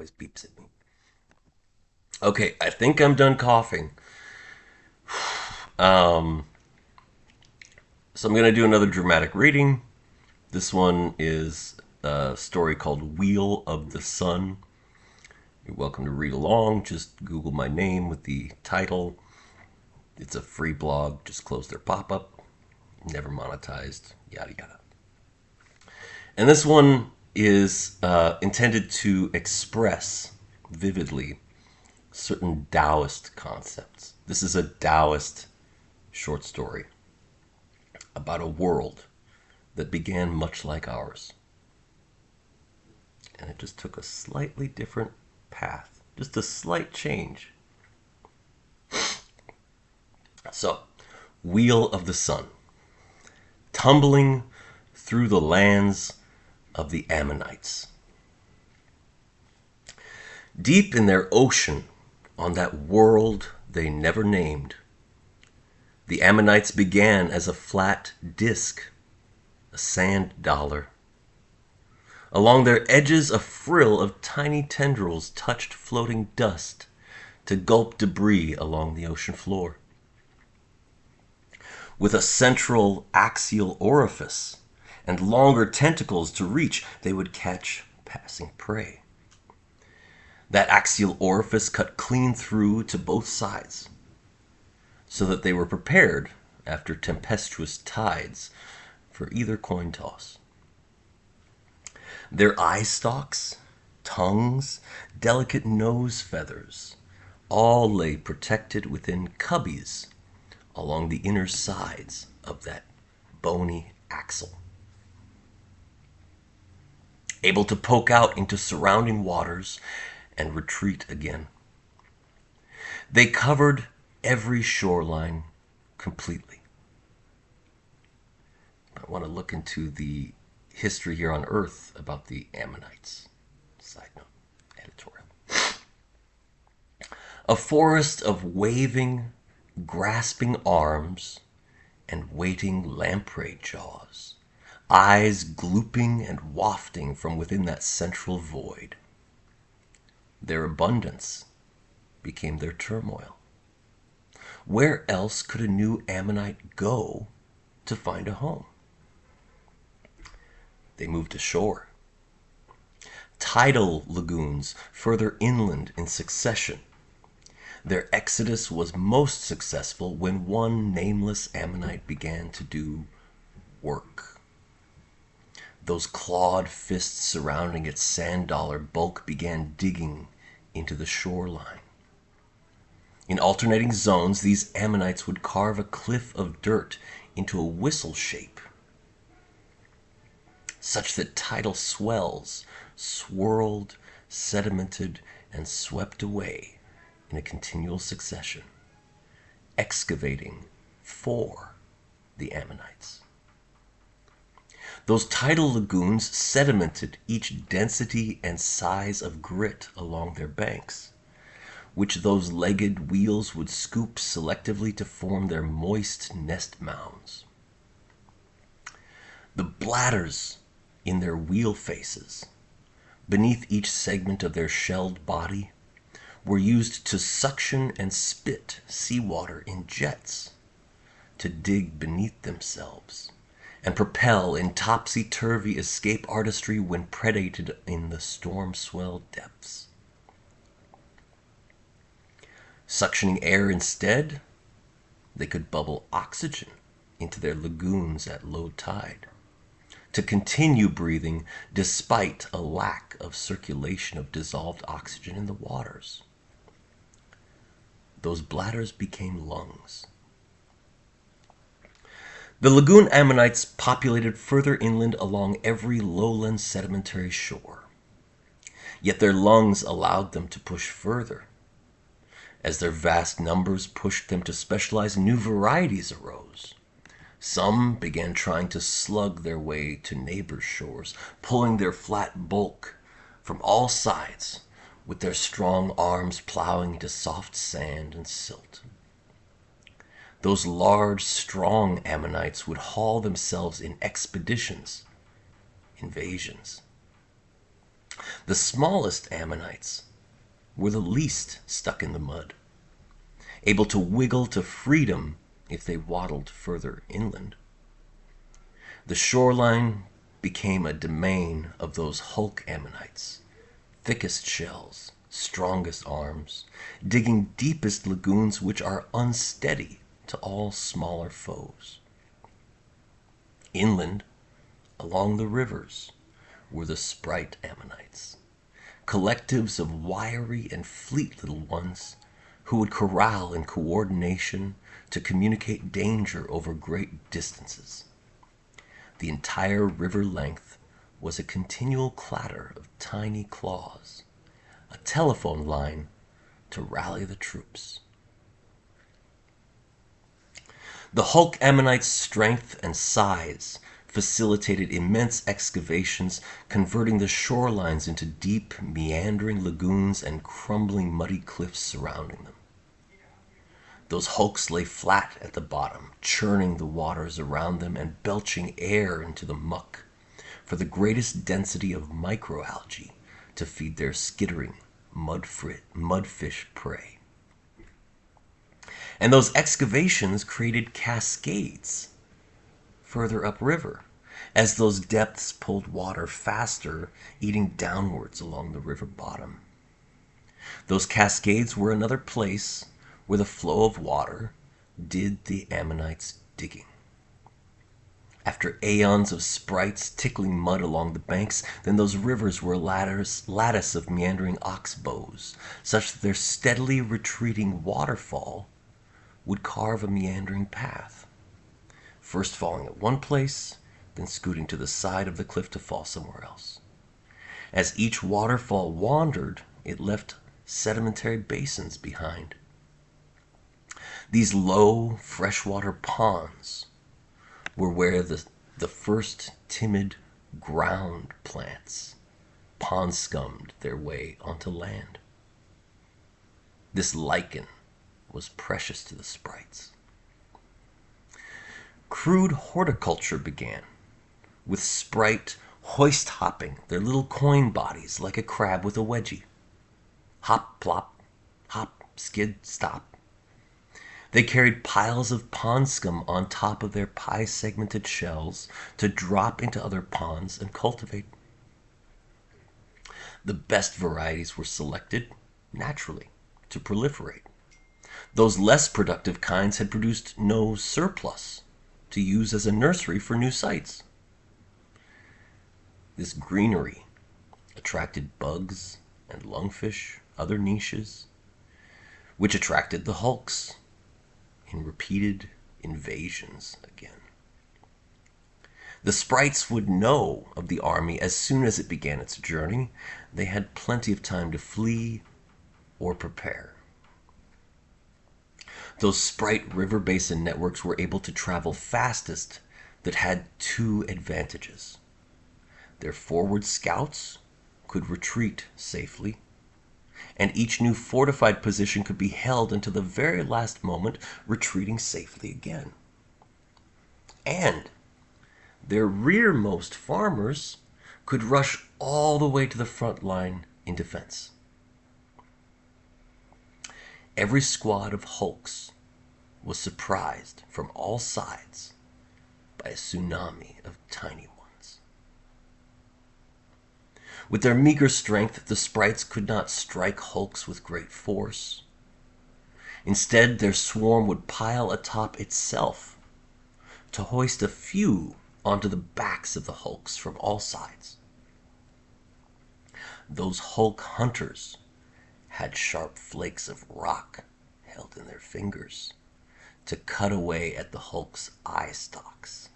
always beeps at me. Okay, I think I'm done coughing. Um, so I'm gonna do another dramatic reading. This one is a story called Wheel of the Sun. You're welcome to read along. Just Google my name with the title. It's a free blog. Just close their pop-up. Never monetized. Yada yada. And this one is intended to express vividly certain Taoist concepts. This is a Taoist short story about a world that began much like ours. And it just took a slightly different path, just a slight change. So, Wheel of the Sun. Tumbling through the lands of the Ammonites. Deep in their ocean, on that world they never named, the Ammonites began as a flat disk, a sand dollar. Along their edges, a frill of tiny tendrils touched floating dust to gulp debris along the ocean floor. With a central axial orifice and longer tentacles to reach, they would catch passing prey. That axial orifice cut clean through to both sides, so that they were prepared, after tempestuous tides, for either coin toss. Their eye stalks, tongues, delicate nose feathers, all lay protected within cubbies along the inner sides of that bony axle. Able to poke out into surrounding waters and retreat again. They covered every shoreline completely. I want to look into the history here on Earth about the Ammonites. Side note, editorial. A forest of waving, grasping arms and waiting lamprey jaws, eyes glooping and wafting from within that central void. Their abundance became their turmoil. Where else could a new Ammonite go to find a home? They moved ashore. Tidal lagoons further inland in succession. Their exodus was most successful when one nameless Ammonite began to do work. Those clawed fists surrounding its sand dollar bulk began digging into the shoreline. In alternating zones, these Ammonites would carve a cliff of dirt into a whistle shape, such that tidal swells swirled, sedimented, and swept away in a continual succession, excavating for the Ammonites. Those tidal lagoons sedimented each density and size of grit along their banks, which those legged wheels would scoop selectively to form their moist nest mounds. The bladders in their wheel faces, beneath each segment of their shelled body, were used to suction and spit seawater in jets, to dig beneath themselves, and propel in topsy-turvy escape artistry when predated in the storm-swelled depths. Suctioning air instead, they could bubble oxygen into their lagoons at low tide, to continue breathing despite a lack of circulation of dissolved oxygen in the waters. Those bladders became lungs. The lagoon Ammonites populated further inland along every lowland sedimentary shore. Yet their lungs allowed them to push further. As their vast numbers pushed them to specialize, new varieties arose. Some began trying to slug their way to neighbor shores, pulling their flat bulk from all sides, with their strong arms plowing into soft sand and silt. Those large, strong Ammonites would haul themselves in expeditions, invasions. The smallest ammonites were the least stuck in the mud, able to wiggle to freedom if they waddled further inland. The shoreline became a domain of those hulk ammonites, thickest shells, strongest arms, digging deepest lagoons which are unsteady to all smaller foes. Inland, along the rivers, were the sprite ammonites, collectives of wiry and fleet little ones who would corral in coordination to communicate danger over great distances. The entire river length was a continual clatter of tiny claws, a telephone line to rally the troops. The hulk ammonites' strength and size facilitated immense excavations, converting the shorelines into deep, meandering lagoons and crumbling muddy cliffs surrounding them. Those hulks lay flat at the bottom, churning the waters around them and belching air into the muck for the greatest density of microalgae to feed their skittering mudfish prey. And those excavations created cascades further upriver, as those depths pulled water faster, eating downwards along the river bottom. Those cascades were another place where the flow of water did the ammonites' digging. After aeons of sprites tickling mud along the banks, then those rivers were a lattice of meandering oxbows, such that their steadily retreating waterfall would carve a meandering path, first falling at one place, then scooting to the side of the cliff to fall somewhere else. As each waterfall wandered, it left sedimentary basins behind. These low, freshwater ponds were where the first timid ground plants pond scummed their way onto land. This lichen was precious to the sprites. Crude horticulture began, with sprite hoist hopping their little coin bodies like a crab with a wedgie. Hop, plop, hop, skid, stop. They carried piles of pond scum on top of their pie-segmented shells to drop into other ponds and cultivate. The best varieties were selected naturally to proliferate. Those less productive kinds had produced no surplus to use as a nursery for new sites. This greenery attracted bugs and lungfish, other niches, which attracted the hulks in repeated invasions again. The sprites would know of the army as soon as it began its journey. They had plenty of time to flee or prepare. Those sprite river basin networks were able to travel fastest that had two advantages. Their forward scouts could retreat safely, and each new fortified position could be held until the very last moment, retreating safely again. And their rearmost farmers could rush all the way to the front line in defense. Every squad of hulks was surprised from all sides by a tsunami of tiny ones. With their meager strength, the sprites could not strike hulks with great force. Instead, their swarm would pile atop itself to hoist a few onto the backs of the hulks from all sides. Those hulk hunters had sharp flakes of rock held in their fingers to cut away at the hulk's eye stalks.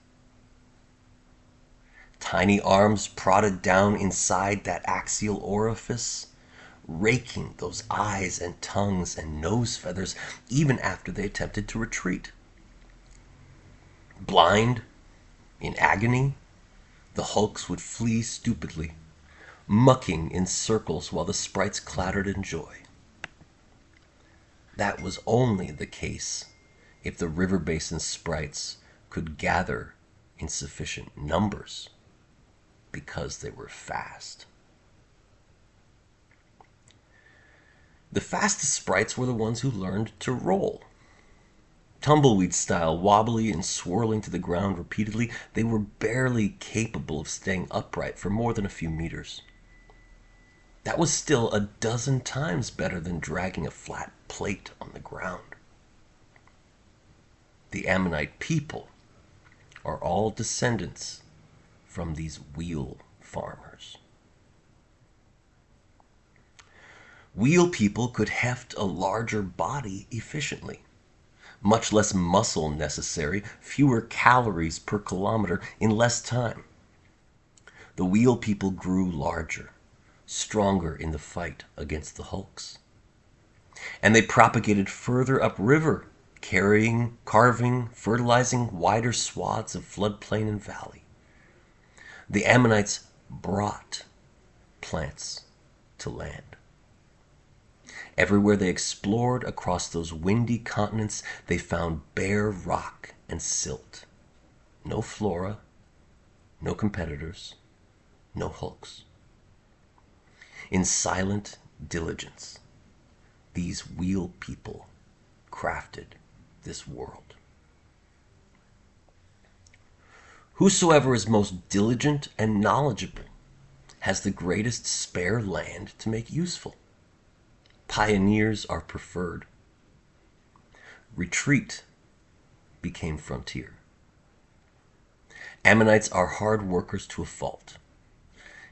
Tiny arms prodded down inside that axial orifice, raking those eyes and tongues and nose feathers even after they attempted to retreat. Blind, in agony, the hulks would flee stupidly, mucking in circles while the sprites clattered in joy. That was only the case if the river basin sprites could gather in sufficient numbers, because they were fast. The fastest sprites were the ones who learned to roll. Tumbleweed style, wobbly and swirling to the ground repeatedly, they were barely capable of staying upright for more than a few meters. That was still a dozen times better than dragging a flat plate on the ground. The Ammonite people are all descendants from these wheel farmers. Wheel people could heft a larger body efficiently. Much less muscle necessary, fewer calories per kilometer in less time. The wheel people grew larger, stronger in the fight against the hulks. And they propagated further upriver, carving, fertilizing wider swaths of floodplain and valley. The Ammonites brought plants to land. Everywhere they explored across those windy continents, they found bare rock and silt. No flora, no competitors, no hulks. In silent diligence, these wheel people crafted this world. Whosoever is most diligent and knowledgeable has the greatest spare land to make useful. Pioneers are preferred. Retreat became frontier. Ammonites are hard workers to a fault.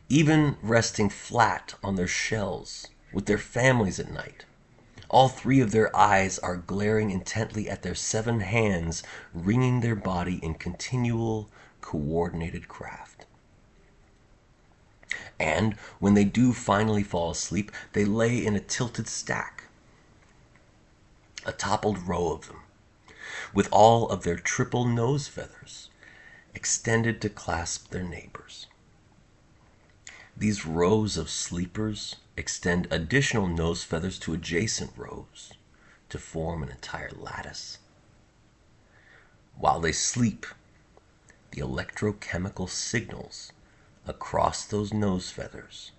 Even resting flat on their shells with their families at night, all three of their eyes are glaring intently at their 7 hands, wringing their body in continual, coordinated craft. And when they do finally fall asleep, they lay in a tilted stack, a toppled row of them, with all of their triple nose feathers extended to clasp their neighbors. These rows of sleepers extend additional nose feathers to adjacent rows to form an entire lattice. While they sleep, the electrochemical signals across those nose feathers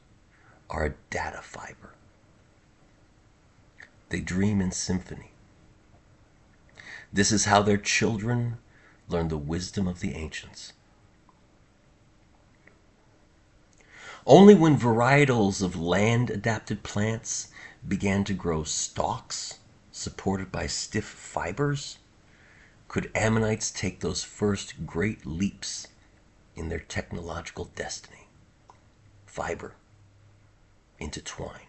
are a data fiber. They dream in symphony. This is how their children learn the wisdom of the ancients. Only when varietals of land-adapted plants began to grow stalks supported by stiff fibers could Ammonites take those first great leaps in their technological destiny. Fiber into twine.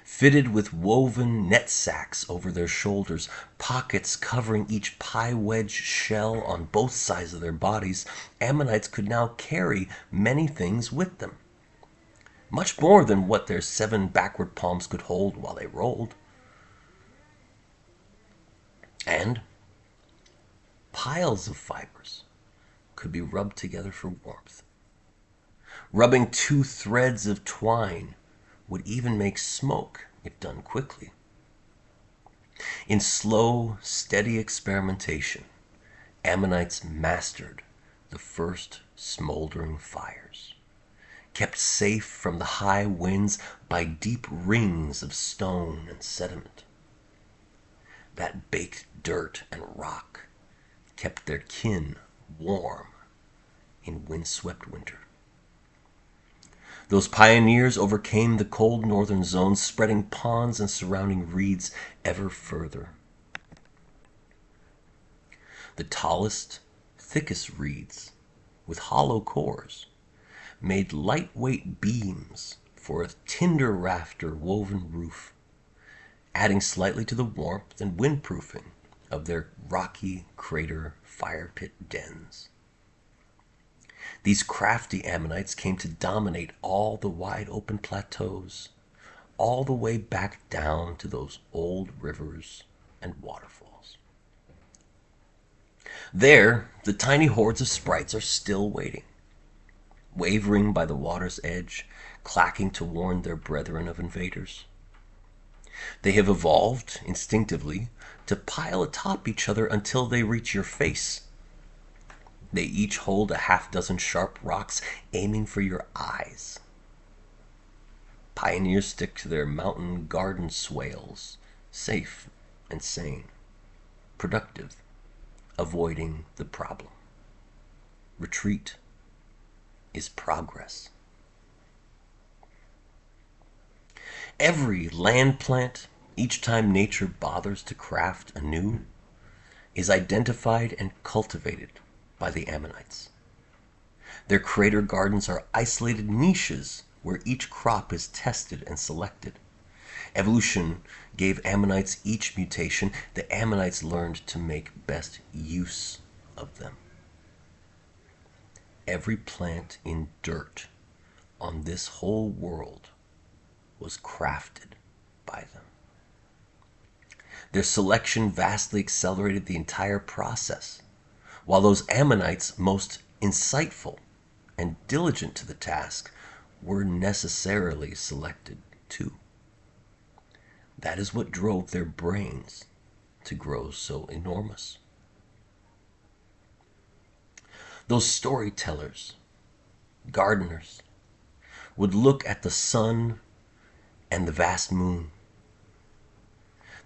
Fitted with woven net sacks over their shoulders, pockets covering each pie wedge shell on both sides of their bodies, Ammonites could now carry many things with them. Much more than what their 7 backward palms could hold while they rolled. And piles of fibers could be rubbed together for warmth. Rubbing 2 threads of twine would even make smoke if done quickly. In slow, steady experimentation, Ammonites mastered the first smoldering fires, kept safe from the high winds by deep rings of stone and sediment. That baked dirt and rock kept their kin warm in windswept winter. Those pioneers overcame the cold northern zones, spreading ponds and surrounding reeds ever further. The tallest, thickest reeds, with hollow cores, made lightweight beams for a tinder rafter woven roof, adding slightly to the warmth and windproofing of their rocky crater fire pit dens. These crafty Ammonites came to dominate all the wide open plateaus, all the way back down to those old rivers and waterfalls. There, the tiny hordes of sprites are still waiting, wavering by the water's edge, clacking to warn their brethren of invaders. They have evolved, instinctively, to pile atop each other until they reach your face. They each hold a half-dozen sharp rocks, aiming for your eyes. pioneers stick to their mountain garden swales, safe and sane, productive, avoiding the problem. Retreat is progress. Every land plant, each time nature bothers to craft anew, is identified and cultivated by the Ammonites. Their crater gardens are isolated niches where each crop is tested and selected. Evolution gave Ammonites each mutation. The Ammonites learned to make best use of them. Every plant in dirt on this whole world was crafted by them. Their selection vastly accelerated the entire process, while those Ammonites most insightful and diligent to the task were necessarily selected too. That is what drove their brains to grow so enormous. Those storytellers, gardeners, would look at the sun and the vast moon.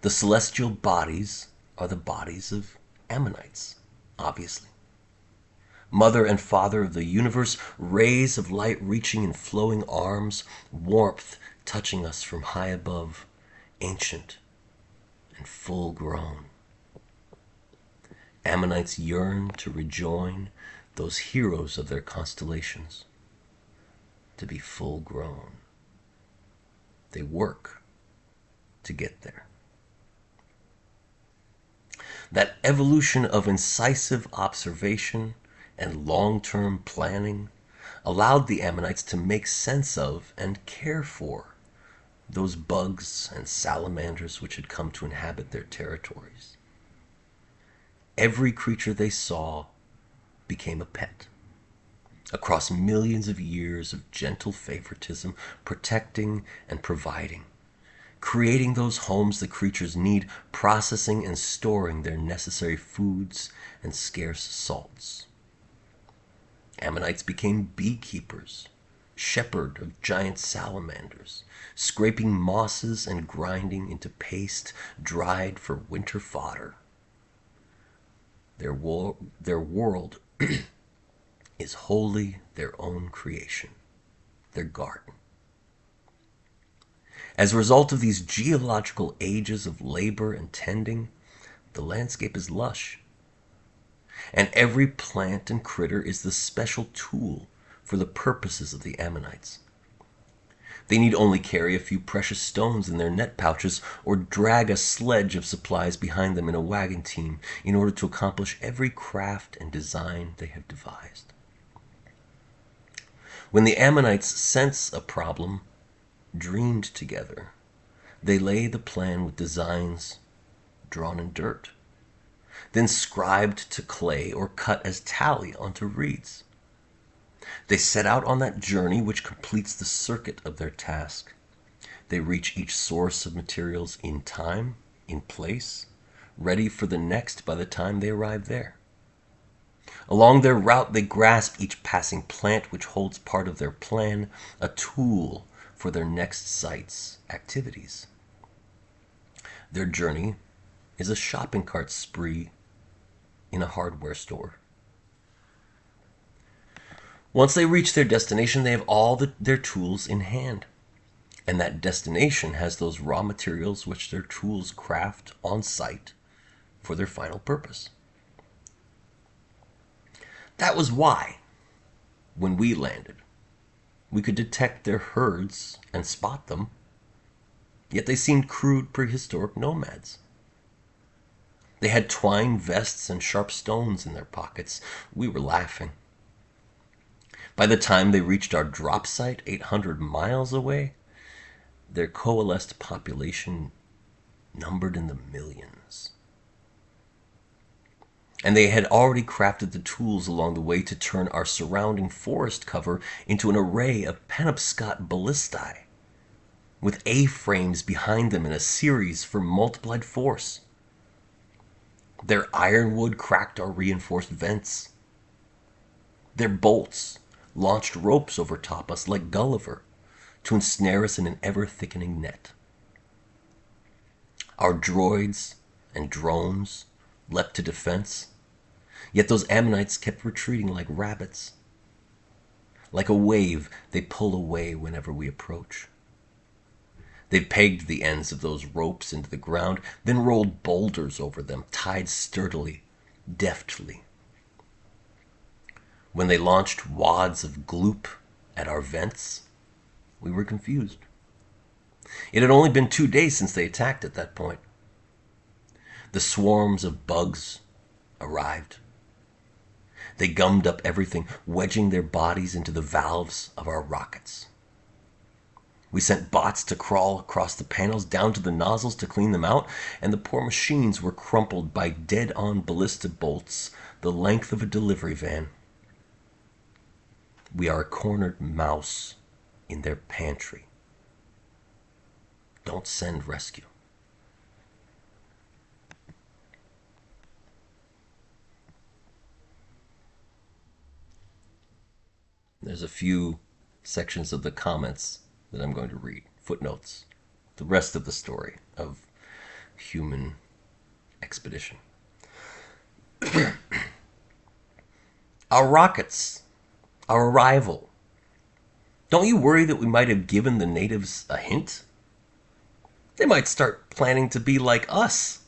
The celestial bodies are the bodies of Ammonites, obviously. Mother and father of the universe, rays of light reaching in flowing arms, warmth touching us from high above, ancient and full grown. Ammonites yearn to rejoin those heroes of their constellations, to be full grown. They work to get there. That evolution of incisive observation and long-term planning allowed the Ammonites to make sense of and care for those bugs and salamanders which had come to inhabit their territories. Every creature they saw became a pet. Across millions of years of gentle favoritism, protecting and providing, creating those homes the creatures need, processing and storing their necessary foods and scarce salts. Ammonites became beekeepers, shepherd of giant salamanders, scraping mosses and grinding into paste dried for winter fodder. Their world is wholly their own creation, their garden. As a result of these geological ages of labor and tending, the landscape is lush. And every plant and critter is the special tool for the purposes of the Ammonites. They need only carry a few precious stones in their net pouches or drag a sledge of supplies behind them in a wagon team in order to accomplish every craft and design they have devised. When the Ammonites sense a problem, dreamed together, they lay the plan with designs drawn in dirt, then scribed to clay or cut as tally onto reeds. They set out on that journey which completes the circuit of their task. They reach each source of materials in time, in place, ready for the next by the time they arrive there. Along their route, they grasp each passing plant which holds part of their plan, a tool for their next site's activities. Their journey is a shopping cart spree in a hardware store. Once they reach their destination, they have all their tools in hand. And that destination has those raw materials which their tools craft on site for their final purpose. That was why, when we landed, we could detect their herds and spot them, yet they seemed crude prehistoric nomads. They had twine vests and sharp stones in their pockets. We were laughing. By the time they reached our drop site 800 miles away, their coalesced population numbered in the millions. And they had already crafted the tools along the way to turn our surrounding forest cover into an array of Penobscot ballistae, with A-frames behind them in a series for multiplied force. Their ironwood cracked our reinforced vents. Their bolts launched ropes over top us like Gulliver to ensnare us in an ever-thickening net. Our droids and drones leapt to defense, yet those Ammonites kept retreating like rabbits. Like a wave, they pull away whenever we approach. They pegged the ends of those ropes into the ground, then rolled boulders over them, tied sturdily, deftly. When they launched wads of gloop at our vents, we were confused. It had only been 2 days since they attacked at that point. The swarms of bugs arrived. They gummed up everything, wedging their bodies into the valves of our rockets. We sent bots to crawl across the panels down to the nozzles to clean them out, and the poor machines were crumpled by dead-on ballista bolts the length of a delivery van. We are a cornered mouse in their pantry. Don't send rescue. There's a few sections of the comments that I'm going to read. Footnotes. The rest of the story of human expedition. Our rockets. Our arrival. Don't you worry that we might have given the natives a hint? They might start planning to be like us.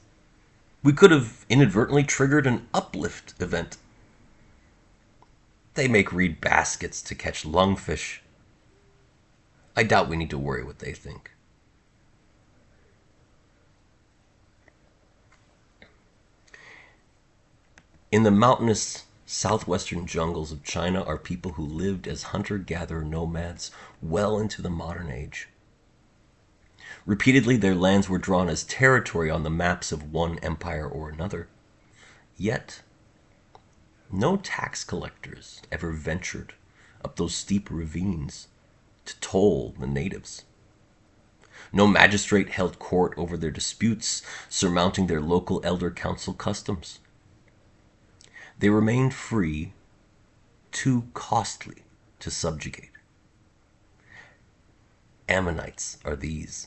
We could have inadvertently triggered an uplift event. They make reed baskets to catch lungfish. I doubt we need to worry what they think. In the mountainous southwestern jungles of China are people who lived as hunter-gatherer nomads well into the modern age. Repeatedly, their lands were drawn as territory on the maps of one empire or another. Yet, no tax collectors ever ventured up those steep ravines to toll the natives. No magistrate held court over their disputes, surmounting their local elder council customs. They remained free, too costly to subjugate. Ammonites are these.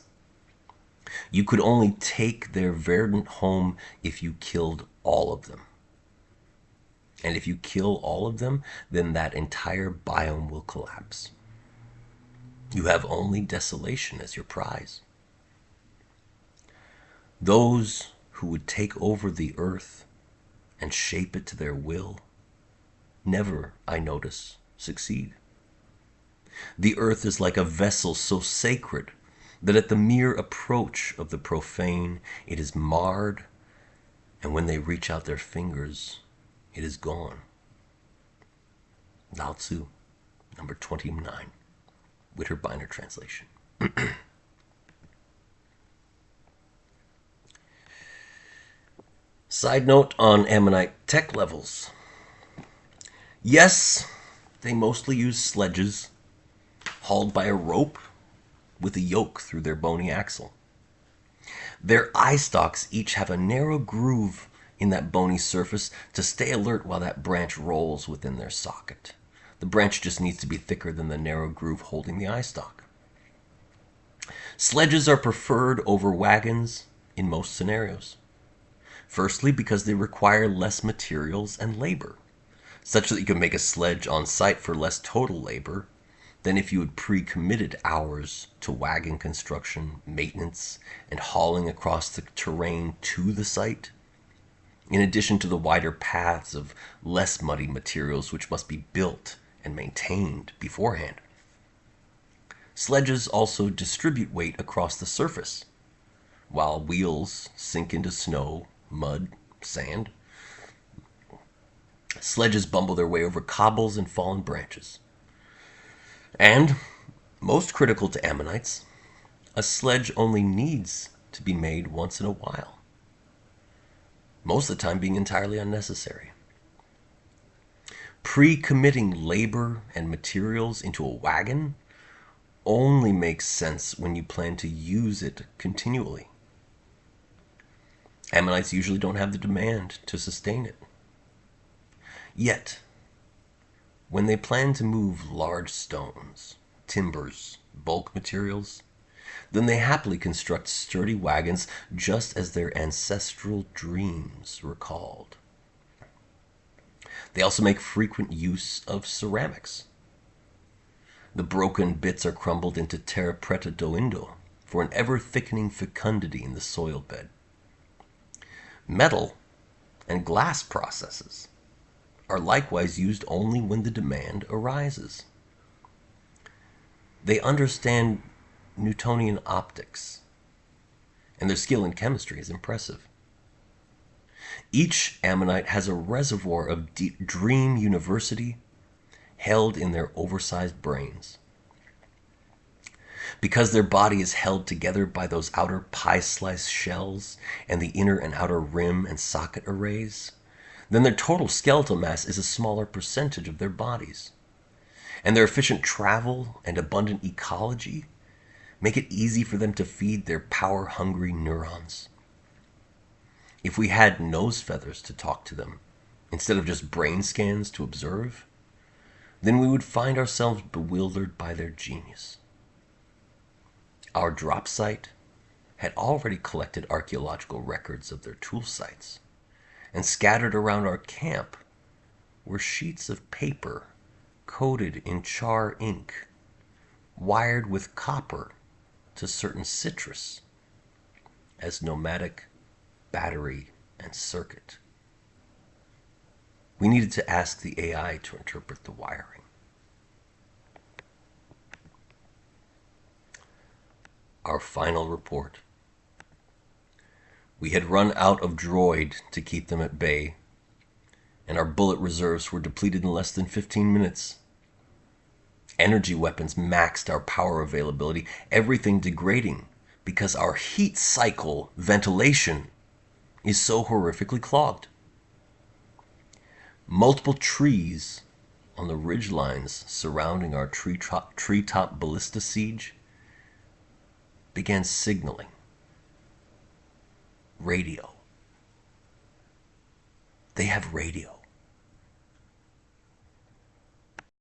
You could only take their verdant home if you killed all of them. And if you kill all of them, then that entire biome will collapse. You have only desolation as your prize. Those who would take over the earth and shape it to their will never, I notice, succeed. The earth is like a vessel so sacred that at the mere approach of the profane, it is marred, and when they reach out their fingers, it is gone. Lao Tzu, number 29, Witterbiner translation. Side note on Ammonite tech levels. Yes, they mostly use sledges, hauled by a rope with a yoke through their bony axle. Their eye stalks each have a narrow groove in that bony surface to stay alert while that branch rolls within their socket. The branch just needs to be thicker than the narrow groove holding the eye stalk. Sledges are preferred over wagons in most scenarios. Firstly, because they require less materials and labor, such that you can make a sledge on site for less total labor than if you had pre-committed hours to wagon construction, maintenance, and hauling across the terrain to the site, in addition to the wider paths of less muddy materials which must be built and maintained beforehand. Sledges also distribute weight across the surface, while wheels sink into snow, mud, sand. Sledges bumble their way over cobbles and fallen branches. And, most critical to Ammonites, a sledge only needs to be made once in a while, most of the time being entirely unnecessary. Pre-committing labor and materials into a wagon only makes sense when you plan to use it continually. Ammonites usually don't have the demand to sustain it. Yet, when they plan to move large stones, timbers, bulk materials, then they happily construct sturdy wagons just as their ancestral dreams recalled. They also make frequent use of ceramics. The broken bits are crumbled into terra preta do Indo for an ever-thickening fecundity in the soil bed. Metal and glass processes are likewise used only when the demand arises. They understand Newtonian optics, and their skill in chemistry is impressive. Each ammonite has a reservoir of dream university held in their oversized brains. Because their body is held together by those outer pie-slice shells and the inner and outer rim and socket arrays, then their total skeletal mass is a smaller percentage of their bodies. And their efficient travel and abundant ecology make it easy for them to feed their power-hungry neurons. If we had nose feathers to talk to them, instead of just brain scans to observe, then we would find ourselves bewildered by their genius. Our drop site had already collected archaeological records of their tool sites, and scattered around our camp were sheets of paper coated in char ink, wired with copper to certain citrus as nomadic battery and circuit. We needed to ask the AI to interpret the wiring. Our final report. We had run out of droid to keep them at bay, and our bullet reserves were depleted in less than 15 minutes. Energy weapons maxed our power availability, everything degrading because our heat cycle ventilation is so horrifically clogged. Multiple trees on the ridge lines surrounding our treetop ballista siege began signaling. Radio. They have radio.